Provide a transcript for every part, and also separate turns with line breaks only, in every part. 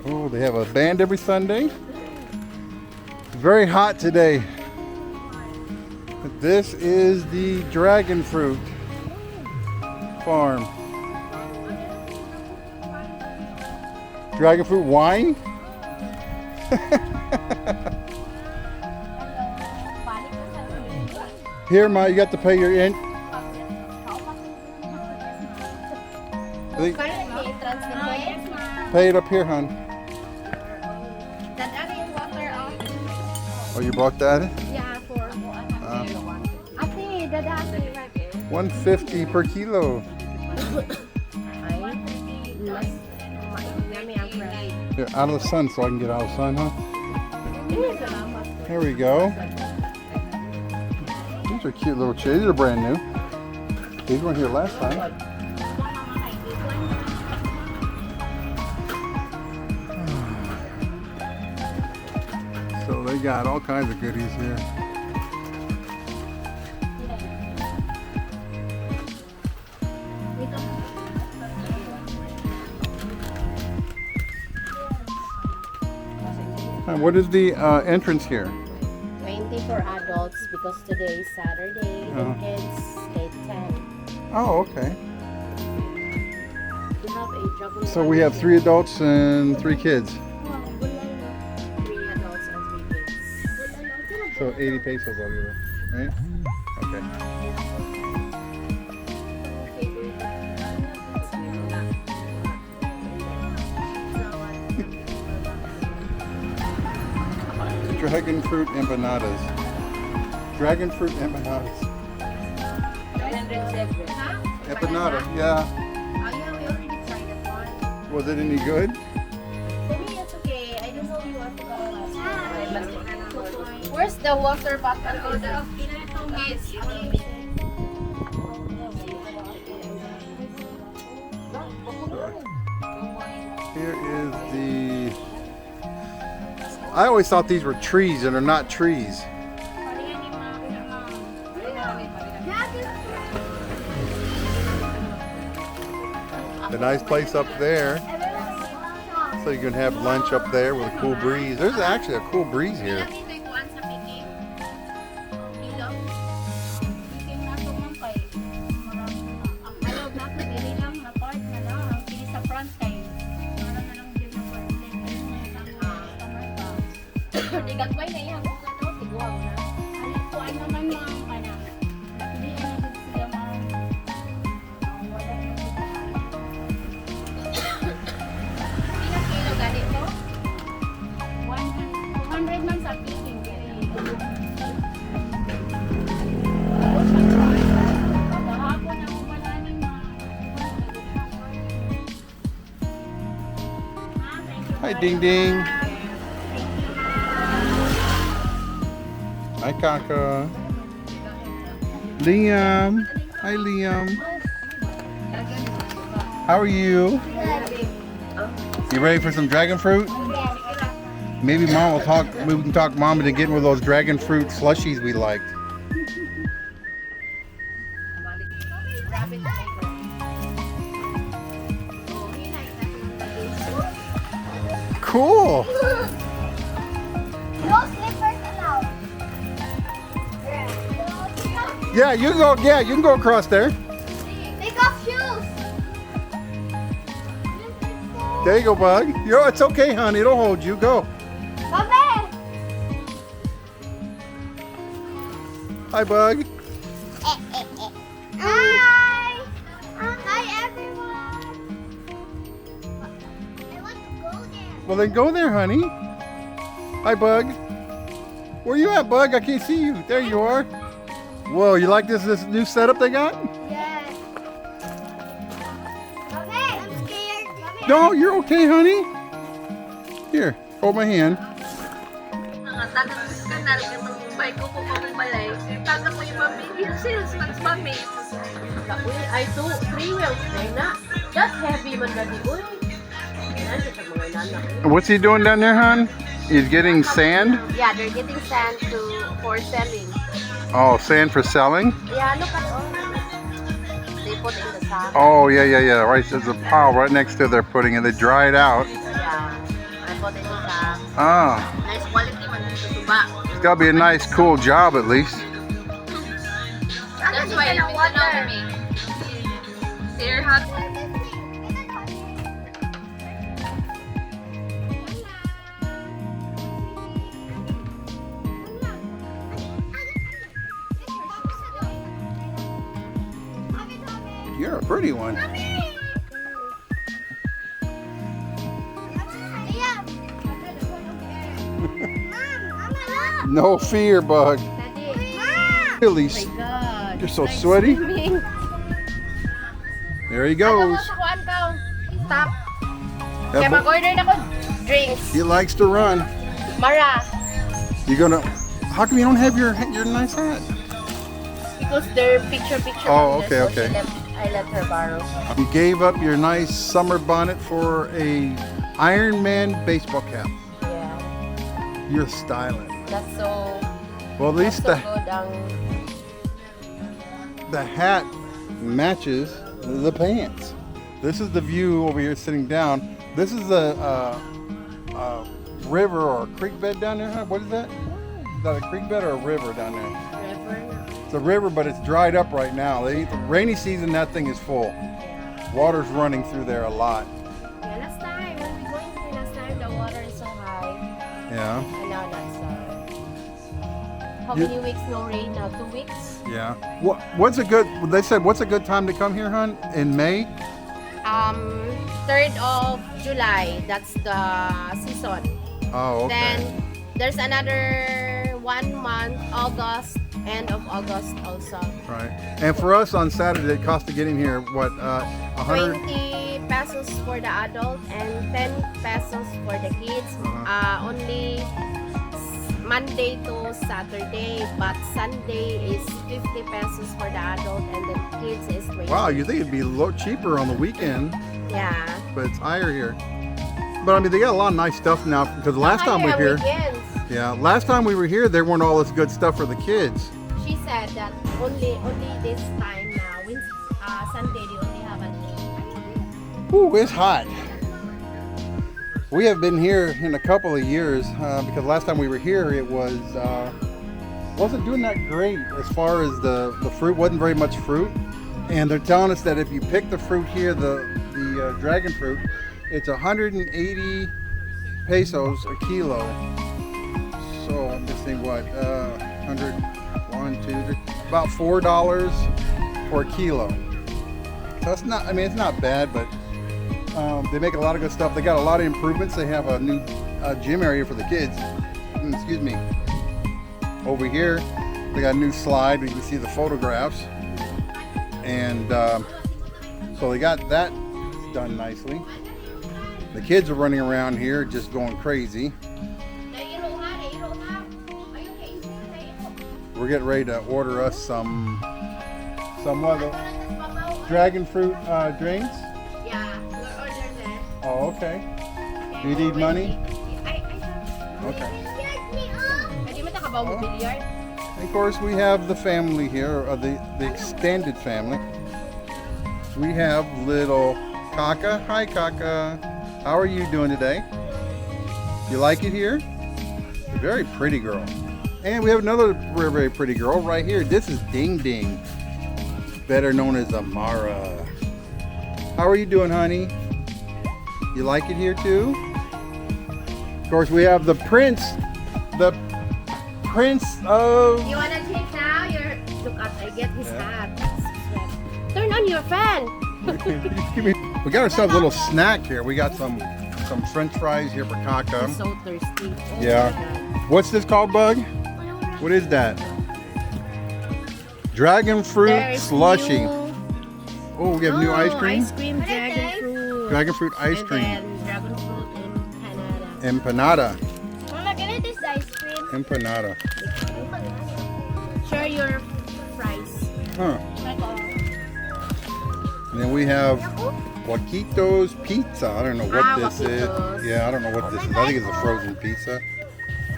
Oh, they have a band every Sunday. It's very hot today. This is the dragon fruit farm. Dragon fruit wine? Here, Ma, you got to pay your in. Pay it up here, hon. Oh, you bought that?
Yeah, for ate,
$150 per kilo. Here, out of the sun so I can get out of the sun, huh? There we go. These are cute little cherries. These are brand new. These weren't here last time. So they got all kinds of goodies here. What is the entrance here?
20 for adults because today is Saturday. The kids stay 10.
Oh, okay.
We have a juggling.
So we have 3 adults and 3 kids.
3 adults and 3 kids.
So 80 pesos altogether, right? Okay. Dragon fruit empanadas. Dragon fruit empanadas. Empanada, yeah.
Oh yeah, we already tried that one.
Was it any good?
For me, it's okay. I don't know you want to go. Where's the water bottle?
Here is the... I always thought these were trees and they're not trees. A nice place up there. So you can have lunch up there with a cool breeze. There's actually a cool breeze here. Hi, Ding Ding. Hi, Kaka. Liam. Hi, Liam. How are you? You ready for some dragon fruit? Maybe Mom will talk. We can talk Mom into getting one of those dragon fruit slushies we liked. Cool.
No slippers allowed.
Yeah, you can go. Yeah, you can go across there.
Take off shoes.
There you go, Bug. It's okay, honey. It'll hold you. Go.
Bye.
Hi, Bug.
Hi. Hi, everyone. I want to go there.
Well, then go there, honey. Hi, Bug. Where you at, Bug? I can't see you. There you are. Whoa, you like this new setup they got?
Yes. Okay, I'm scared.
No, you're okay, honey. Here, hold my hand.
I do 3 wheels na. Just heavy man na di boy.
What's he doing down there, hon? He's getting sand?
Yeah, they're getting sand for selling.
Oh, sand for selling?
Yeah, look at all. They put in the sack.
Oh, yeah, yeah, yeah. Right, there's a pile right next to their pudding, and they dry it out.
Yeah, I put in the sack.
Ah,
Nice quality man dito tuba.
it's gotta be a nice, cool job at least.
That's why you know me. They're hot.
You're a pretty one. No fear, Bug. Really,
God.
you're so sweaty. There he goes.
Stop.
That
Kaya
bo-
mag-order na ko drinks.
He likes to run.
Mara.
You gonna? How come you don't have your nice hat?
Because they're picture.
Oh,
on there,
okay,
so
okay.
I let her borrow.
You gave up your nice summer bonnet for a Iron Man baseball cap.
Yeah.
You're styling.
That's so.
Well, at least
that's so good.
the hat matches the pants. This is the view over here sitting down. This is a river or a creek bed down there. Huh? What is that? Is that a creek bed or a river down there? It's a river, but it's dried up right now. The rainy season, that thing is full. Water's running through there a lot.
Yeah, last time when we going here last time, the water is so high.
Yeah.
And now that's how
You-
many weeks no rain now? 2 weeks.
Yeah. What's a good? They said what's a good time to come here, hon? In May.
3rd of July. That's the season.
Oh, okay.
Then there's another 1 month, August, end of August also.
Right. And for us on Saturday, it cost to get in here what? 100.
20 pesos for the adult and 10 pesos for the kids. Only Monday to Saturday, but Sunday is 50 pesos for the adult and the kids is 20.
Wow, you think it'd be a lot cheaper on the weekend,
Yeah.
but it's higher here. But I mean, they got a lot of nice stuff now. Because last time we were here,
Weekends.
yeah, last time we were here, there weren't all this good stuff for the kids.
She said that only this time now. Sunday they only have a
Ooh, it's hot. We have been here in a couple of years because last time we were here, it was wasn't doing that great as far as the fruit. Wasn't very much fruit, and they're telling us that if you pick the fruit here, the dragon fruit, it's 180 pesos a kilo. So I'm just saying what 100, 1, 2, 3, about $4 for a kilo. So it's not. I mean, it's not bad, but. They make a lot of good stuff. They got a lot of improvements. They have a new gym area for the kids. Excuse me. Over here, they got a new slide where you can see the photographs. And so they got that done nicely. The kids are running around here just going crazy. We're getting ready to order us some other dragon fruit drinks. Oh, okay. You need money? Okay. And of course, we have the family here, the extended family. We have little Kaka. Hi, Kaka. How are you doing today? You like it here? A very pretty girl. And we have another very, very pretty girl right here. This is Ding Ding, better known as Amara. How are you doing, honey? You like it here too? Of course, we have the prince of...
You wanna take now? Look up, I get his hat. Turn on your fan.
We got ourselves a little snack here. We got some French fries here for Kaka.
I'm so thirsty. Oh
Yeah. What's this called, Bug? What is that? Dragon fruit
There's
slushy.
new-
Oh, we have new ice cream.
Ice cream, dragon fruit.
Dragon fruit ice
And
cream.
then dragon fruit and
Empanada.
Mama, can I taste the ice cream?
Empanada.
share your fries.
Huh. And then we have Waquitos pizza. I don't know what this
Waquitos.
is. Yeah, I don't know what this is. I think it's a frozen pizza.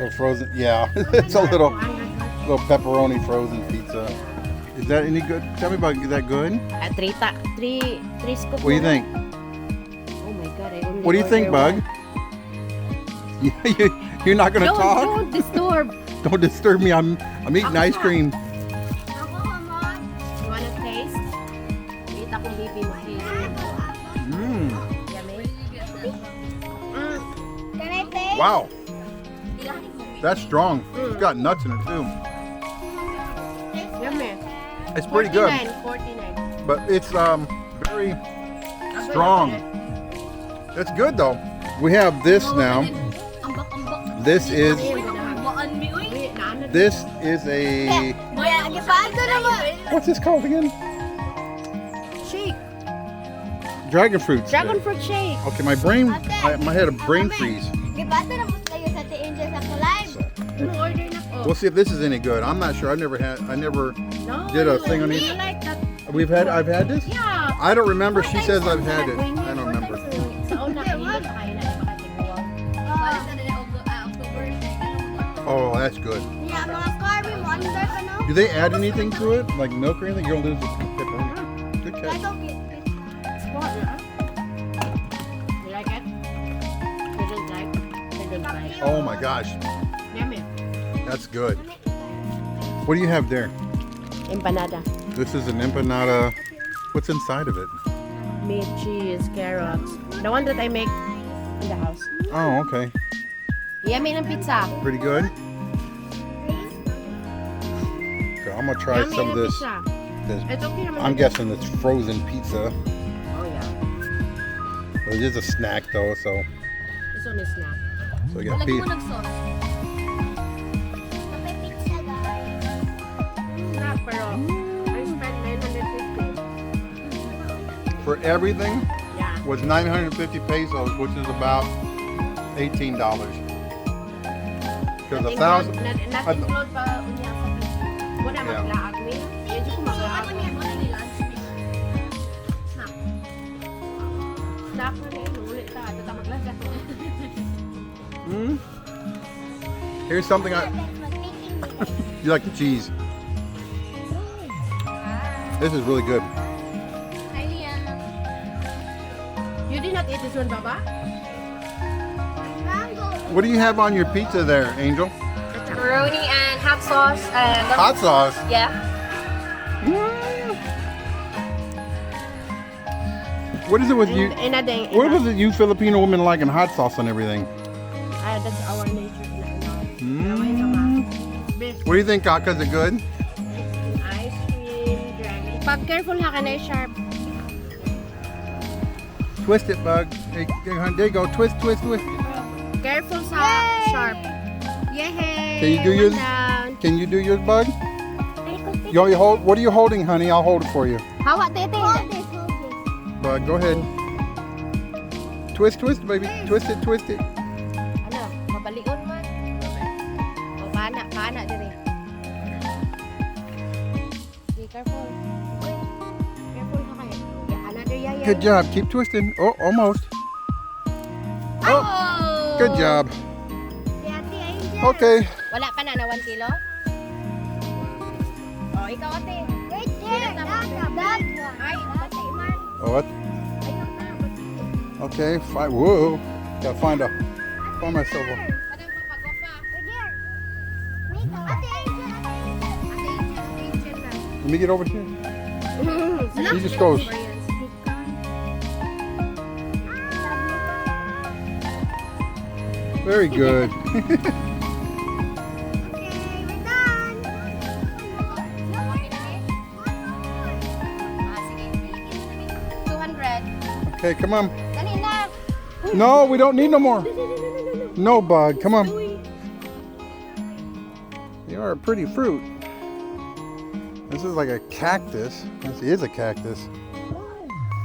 Or frozen. Yeah, it's a little pepperoni frozen pizza. Is that any good? Tell me about, is that good?
Three scoop.
What do you think?
Oh my god, I only
What do you think,
order
Bug? You're not gonna
one.
talk?
Don't disturb.
Don't disturb me. I'm eating ice cream.
Ako, mama.
You wanna taste? Kita kong baby mo taste.
Mmm.
Yummy.
Can I taste?
Wow. That's strong. It's got nuts in it too.
Yummy.
It's pretty good,
49.
but it's very strong. It's good though. We have this now. This is a what's this called again?
Shake.
Dragon fruit.
Dragon fruit shake.
Okay, my head a brain freeze.
Gibato na po tayo sa Ate Angel sa Kulay.
Order na ko.
We'll see if this is any good. I'm not sure. I never
No,
did a
you
thing on
really
it.
like that.
I've had this?
Yeah.
I don't remember. She
Four
says
times
I've had
na
it.
bring
I don't
four
remember.
times Sa una, hindi pa kayo na
Oh, that's good.
Yeah, mga Scarby mo, under ka no?
Do they add anything to it? Like milk or anything? You don't lose the pepperoni. Good catch.
Ito, cute.
You like it? Didn't like? Didn't like.
Oh my gosh.
Yummy.
That's good. What do you have there?
Empanada.
This is an empanada. What's inside of it?
Meat, cheese, carrots. The one that I make in the house.
Oh, okay.
Yummy ng pizza.
Pretty good. Okay, I'm gonna try
Yummy
some of
ng
this.
pizza.
this-
It's okay naman.
I'm guessing it's frozen pizza.
Oh yeah.
It is a snack though, so
This one is snack.
we got pizza.
May pizza, guys.
Snack pero I spent 950.
For everything
Yeah.
was 950 pesos, which is about $18. Because a thousand.
Not include pa unya sa pizza. Wala
Yeah.
maglaag ni. Medyo ko maglaag. Snack. Snack na rin. Ulit ta. Ito ta maglaag.
Mm. Here's something you like the cheese. This is really good.
You did not eat this one, Baba?
What do you have on your pizza there, Angel?
Pepperoni and hot sauce and
Hot sauce.
yeah.
What is it with you?
In a day.
What is it you Filipino women like in hot sauce and everything?
That's our nature.
What do you think, Kaka? Is it good?
Ice cream, dragon. Pag careful ha ka na sharp.
Twist it, Bug. There you go. Twist, twist, twist.
Careful sa sharp. Yay!
Can you do yours?
Down.
Can you do yours, Bug? You hold. What are you holding, honey? I'll hold it for you.
Hawa, tete.
Hold this.
Bug, go ahead. Twist, twist, baby. Twist it, twist it.
Ano? Mabalion man. O, pana dire. Be careful. Careful ha kayo. Yeah, another yaya.
Good job. Keep twisting. Oh, almost. Oh, good job.
Si Ate Angel.
Okay.
Wala pa na 1 kilo? Oh, ikaw ate.
Wait there. That one.
Ay, patay man.
Oh, what? Okay. Fine. Whoa. Gotta find myself a.
Kadang papagawa pa.
Wait there. Wait, Ate Angel.
Attention na.
Let me get over here. He just goes. Very good.
Okay, we're done.
Ah, sige. 200.
Okay, come on.
Dali na.
No, we don't need no more. No, Bug. Come on. You are a pretty fruit. This is like a cactus. This is a cactus.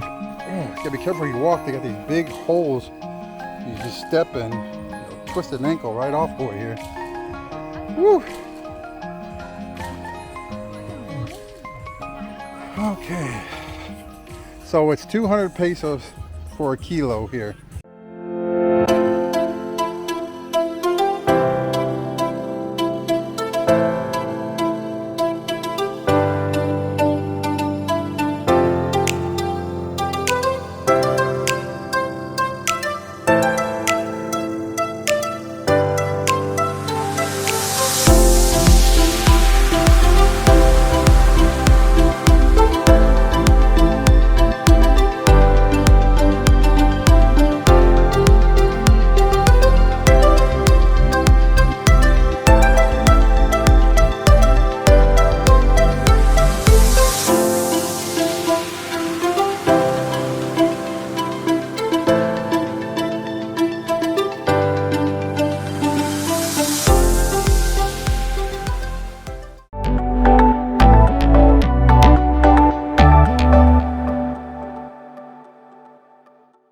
Oh, you gotta be careful when you walk. They got these big holes. You just step in, twist an ankle right off over here. Woo. Okay. So it's 200 pesos for a kilo here.